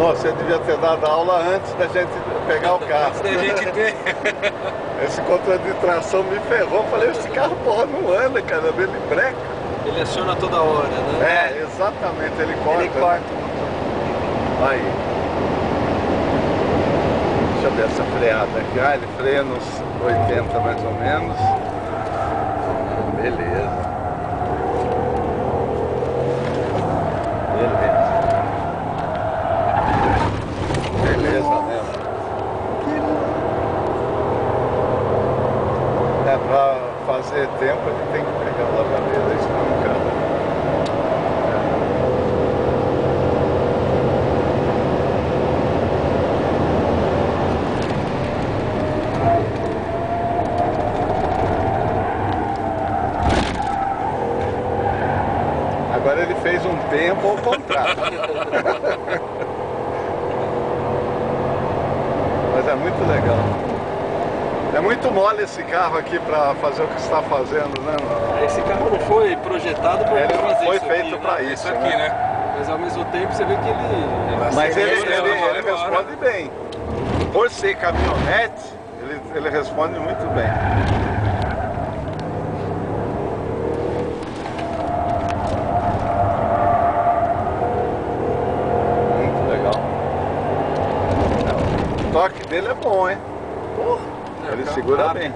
Você devia ter dado aula antes da gente pegar o carro. Antes da gente ter. Esse controle de tração me ferrou. Eu falei, esse carro, porra, não anda, cara. Ele breca. Ele aciona toda hora, né? É, exatamente. Ele corta. Ele corta. Aí. Deixa eu ver essa freada aqui. Ah, ele freia nos 80 mais ou menos. Beleza. Beleza mesmo. É, pra fazer tempo ele tem que pegar a lavadeira espancada. Agora ele fez um tempo ao contrário. Mas é muito legal. É muito mole esse carro aqui para fazer o que você está fazendo, né, mano? Esse carro não foi projetado para Ele não fazer foi isso feito aqui, para né? isso, aqui, né? Mas ao mesmo tempo você vê que ele... Mas ele agora. responde bem. Por ser caminhonete, ele responde muito bem. Muito legal. O toque dele é bom, hein? Porra, ele segura bem.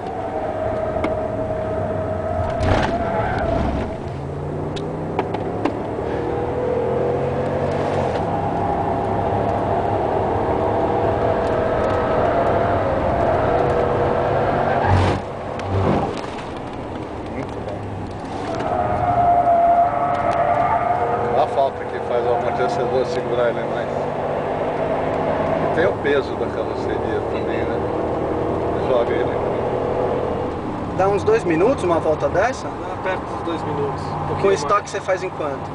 A falta que faz o amortecedor segurar ele mais. E tem o peso da carroceria também, né? Joga ele aqui. Dá uns 2 minutos uma volta dessa? Dá perto dos 2 minutos. Um Com pouquinho estoque você faz em quanto?